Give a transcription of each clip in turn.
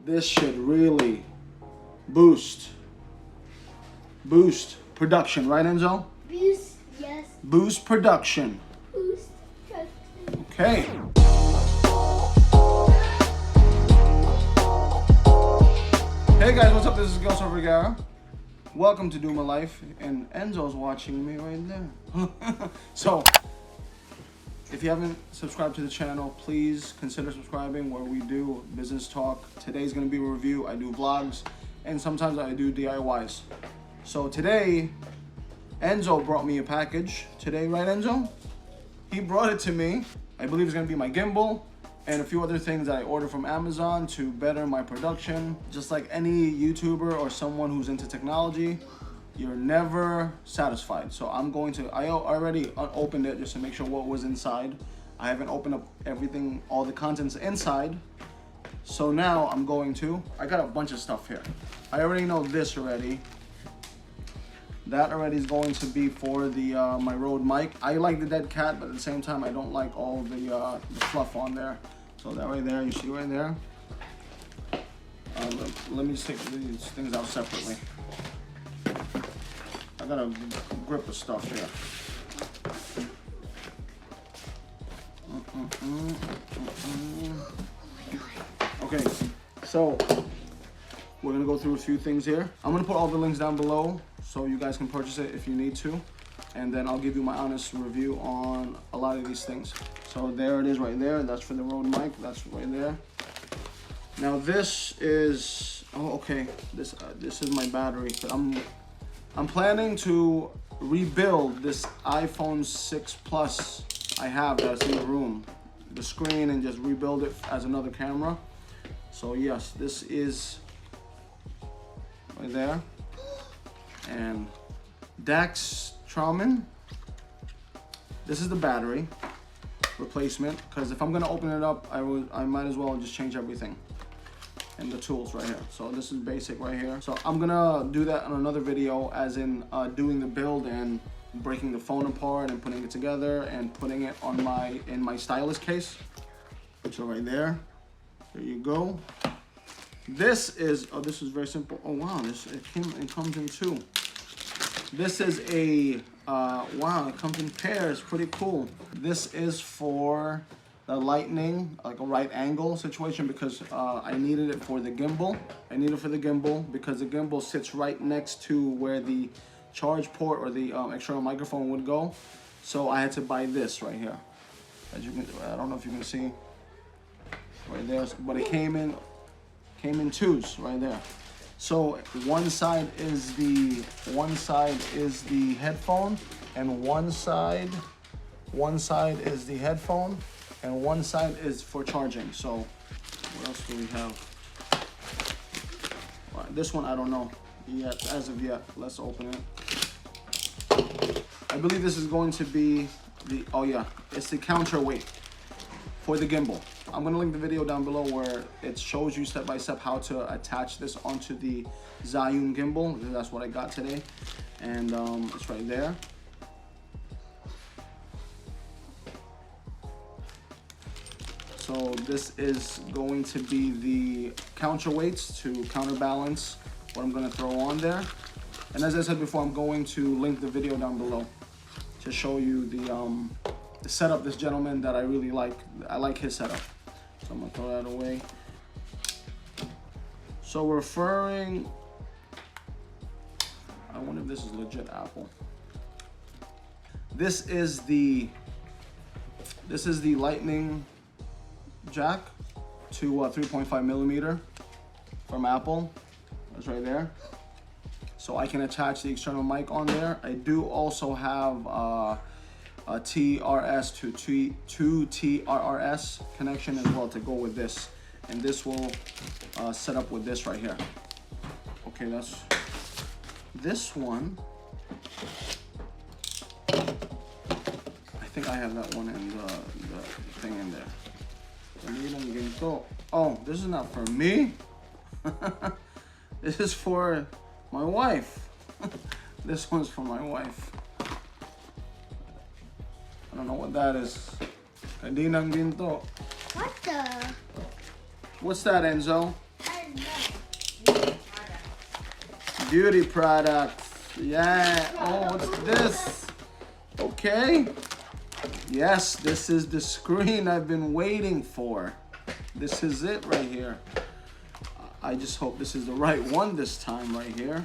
this should really boost production, right, Enzo? Boost, yes. Boost production. Boost production. Okay. Hey guys, what's up? This is Gus Vergara. Welcome to Do My Life, and Enzo's watching me right there. So, if you haven't subscribed to the channel, please consider subscribing, where we do business talk. Today's gonna be a review. I do vlogs, and sometimes I do DIYs. So today, Enzo brought me a package. Today, right, Enzo? He brought it to me. I believe it's gonna be my gimbal and a few other things that I ordered from Amazon to better my production. Just like any YouTuber or someone who's into technology, you're never satisfied. So I already opened it just to make sure what was inside. I haven't opened up everything, all the contents inside. So now I got a bunch of stuff here. I already know this already. That already is going to be for the my Rode mic. I like the dead cat, but at the same time, I don't like all the fluff on there. So that right there, you see right there. Let me just take these things out separately. I got a grip of stuff here. Okay, so we're gonna go through a few things here. I'm gonna put all the links down below so you guys can purchase it if you need to. And then I'll give you my honest review on a lot of these things. So there it is right there. That's for the Rode mic. That's right there. Now this is, this is my battery. I'm planning to rebuild this iPhone 6 Plus I have that's in the room, the screen, and just rebuild it as another camera. So yes, this is right there. And Dax Trauman. This is the battery replacement, because if I'm gonna open it up, I might as well just change everything. And the tools right here. So this is basic right here. So I'm gonna do that on another video, as in doing the build and breaking the phone apart and putting it together and putting it on in my stylus case. So right there you go. This is very simple. Oh wow, it comes in two. This is a wow, it comes in pairs. Pretty cool. This is for the lightning, like a right angle situation, because I needed it for the gimbal. I need it for the gimbal because the gimbal sits right next to where the charge port or the external microphone would go. So I had to buy this right here. As you can, I don't know if you can see right there, but it came in twos right there. So one side is the headphone, and one side is the headphone, and one side is for charging. So what else do we have? Right, this one I don't know yet, as of yet. Let's open it. I believe this is going to be it's the counterweight for the gimbal. I'm gonna link the video down below where it shows you step by step how to attach this onto the Zhiyun Gimbal. That's what I got today, and it's right there. So this is going to be the counterweights to counterbalance what I'm gonna throw on there. And as I said before, I'm going to link the video down below to show you the setup this gentleman that I really like. I like his setup. So I'm gonna throw that away. So I wonder if this is legit Apple. This is the lightning jack to 3.5 millimeter from Apple. That's right there. So I can attach the external mic on there. I do also have a TRS to TRRS connection as well to go with this, and this will set up with this right here. Okay, that's this one. I think I have that one and the thing in there. Oh, this is not for me. This is for my wife. This one's for my wife. I don't know what that is. Kadinang ginto. What the? What's that, Enzo? I Beauty products. Yeah. Oh, what's this? Okay. Yes, this is the screen I've been waiting for. This is it right here. I just hope this is the right one this time right here.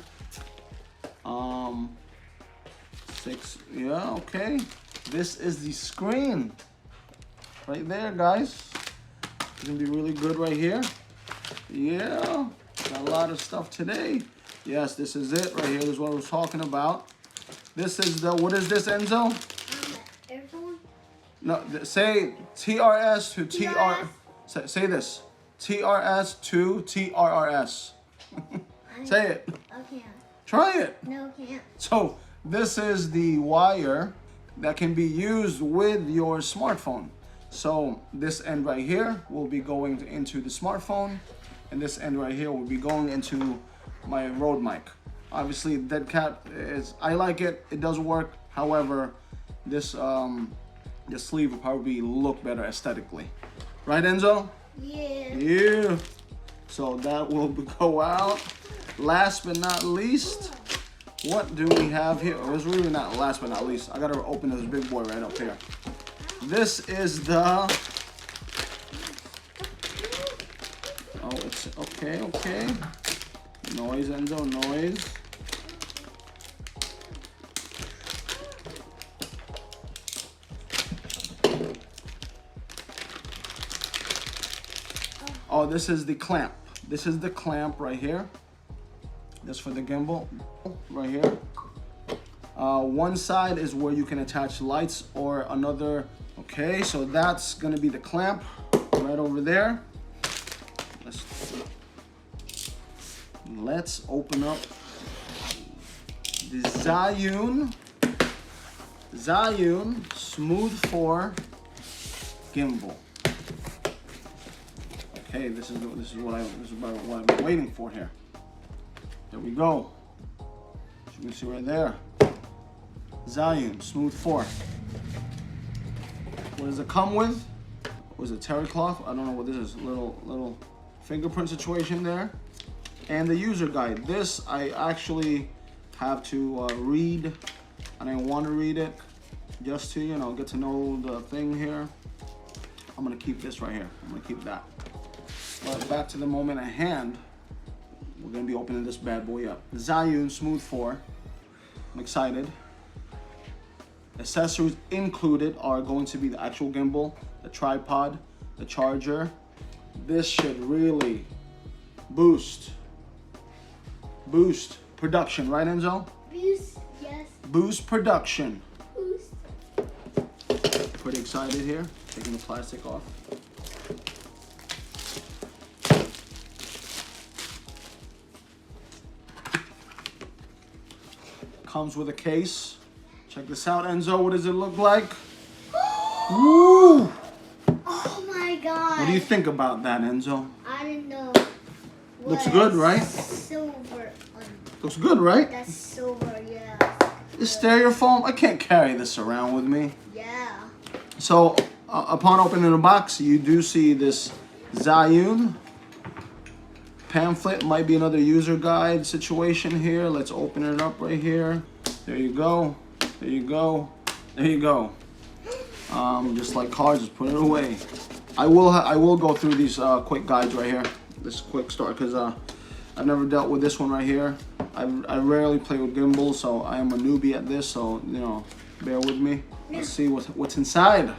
6. Yeah, okay. This is the screen. Right there, guys. It's gonna be really good right here. Yeah. Got a lot of stuff today. Yes, this is it right here. This is what I was talking about. This is the, what is this, Enzo? Earphone? No, say TRS to TR. Say this. TRS to TRRS. Say it. I can't. Try it. No, I can't. So this is the wire that can be used with your smartphone. So this end right here will be going into the smartphone, and this end right here will be going into my Rode mic. Obviously, Dead Cat is, I like it. It does work. However, this the sleeve will probably look better aesthetically. Right, Enzo? Yeah. Yeah. So that will go out. Last but not least, what do we have here? It was really not last but not least. I gotta open this big boy right up here. This is the, oh, it's okay, okay. Noise, Enzo, noise. Oh, this is the clamp. This is the clamp right here. This for the gimbal right here. One side is where you can attach lights or another. Okay, so that's gonna be the clamp right over there. Let's open up the Zhiyun Smooth 4 gimbal. Okay, this is what I've been waiting for here. There we go. As you can see right there. Zhiyun Smooth 4. What does it come with? Was it terry cloth? I don't know what this is. Little fingerprint situation there. And the user guide. This I actually have to read. I didn't want to read it, just to, you know, get to know the thing here. I'm gonna keep this right here. I'm gonna keep that. But back to the moment at hand. We're gonna be opening this bad boy up. The Zhiyun Smooth 4. I'm excited. Accessories included are going to be the actual gimbal, the tripod, the charger. This should really boost production, right, Enzo? Boost, yes. Boost production. Boost. Pretty excited here. Taking the plastic off. Comes with a case. Check this out, Enzo. What does it look like? Woo! Oh my god. What do you think about that, Enzo? I didn't know. Looks good, right? Silver. Looks good, right? That's silver, yeah. This styrofoam, I can't carry this around with me. Yeah. So, upon opening the box, you do see this Zhiyun pamphlet. Might be another user guide situation here. Let's open it up right here. There you go. There you go. There you go. Just like cards, just put it away. I will go through these quick guides right here. This quick start, because I've never dealt with this one right here. I rarely play with gimbals, so I am a newbie at this. So, you know, bear with me. Let's see what's inside.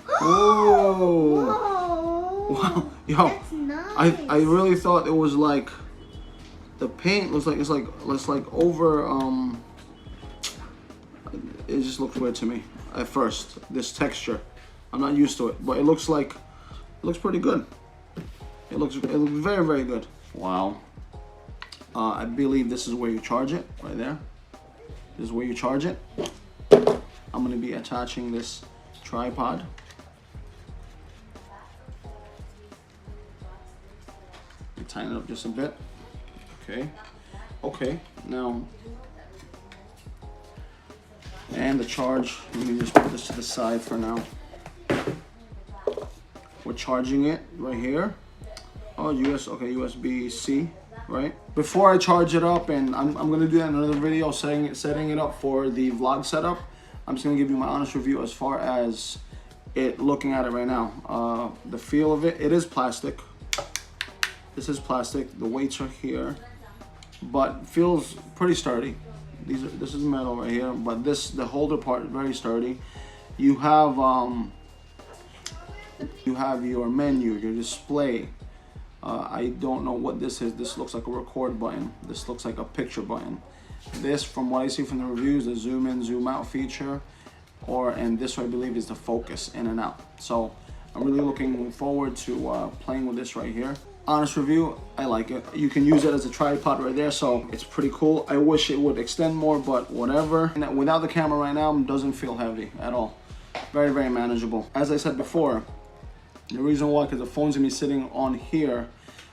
Whoa! Whoa! Wow, yo! That's nice. I really thought it was like the paint looks like it's like over. It just looks weird to me at first. This texture, I'm not used to it, but it looks pretty good. It looks very, very good. Wow. I believe this is where you charge it, right there. This is where you charge it. I'm gonna be attaching this tripod. Tighten it up just a bit. Okay. Okay. Now, and the charge. Let me just put this to the side for now. We're charging it right here. Oh, USB-C, right? Before I charge it up, and I'm gonna do that in another video, setting it up for the vlog setup. I'm just gonna give you my honest review as far as it looking at it right now. The feel of it, it is plastic. This is plastic. The weights are here, but feels pretty sturdy. This is metal right here, but the holder part is very sturdy. You have your menu, your display. I don't know what this is. This looks like a record button. This looks like a picture button. This, from what I see from the reviews, the zoom in, zoom out feature, and this I believe is the focus in and out. So I'm really looking forward to playing with this right here. Honest review, I like it. You can use it as a tripod right there, so it's pretty cool. I wish it would extend more, but whatever. And without the camera right now, it doesn't feel heavy at all. Very, very manageable. As I said before, the reason why, because the phone's gonna be sitting on here,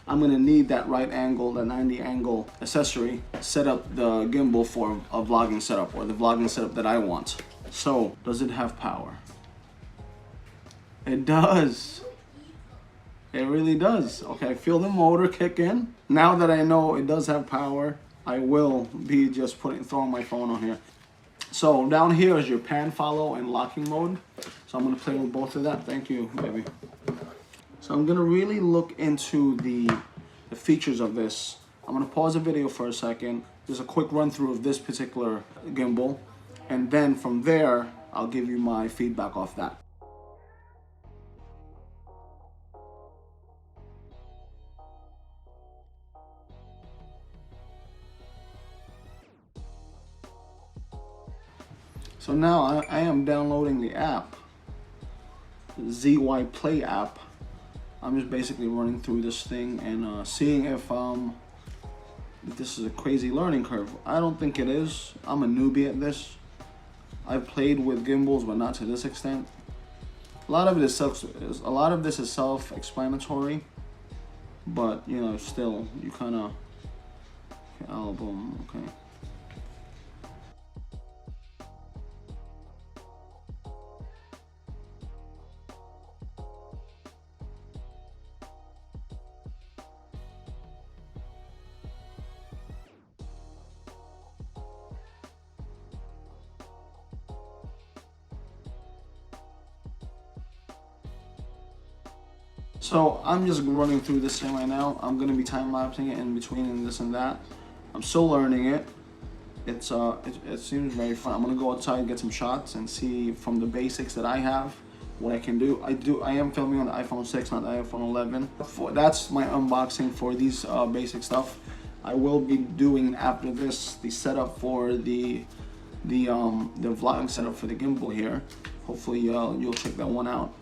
I'm gonna need that right angle, that 90 angle accessory, set up the gimbal for a vlogging setup, or the vlogging setup that I want. So, does it have power? It does. It really does. Okay, feel the motor kick in. Now that I know it does have power, I will be just throwing my phone on here. So down here is your pan, follow, and locking mode. So I'm gonna play with both of that. Thank you, baby. So I'm gonna really look into the features of this. I'm gonna pause the video for a second. Just a quick run through of this particular gimbal. And then from there, I'll give you my feedback off that. So now I am downloading the app, the ZY Play app. I'm just basically running through this thing and seeing if this is a crazy learning curve. I don't think it is. I'm a newbie at this. I've played with gimbals, but not to this extent. A lot of this is self-explanatory, but you know, still you kind of album. Okay. So I'm just running through this thing right now. I'm gonna be time-lapsing it in between and this and that. I'm still learning it. It seems very fun. I'm gonna go outside and get some shots and see from the basics that I have what I can do. I am filming on the iPhone 6, not the iPhone 11. That's my unboxing for these basic stuff. I will be doing after this the setup for the vlogging setup for the gimbal here. Hopefully you'll check that one out.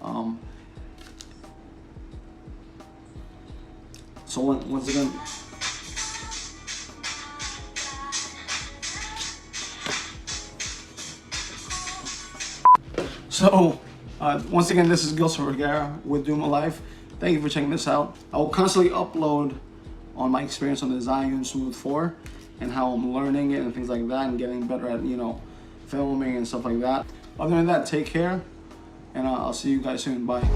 So once again, once again, this is Gilson Vergara with Doom Alive. Thank you for checking this out. I will constantly upload on my experience on the Zhiyun Smooth 4 and how I'm learning it and things like that and getting better at, you know, filming and stuff like that. Other than that, take care, and I'll see you guys soon. Bye.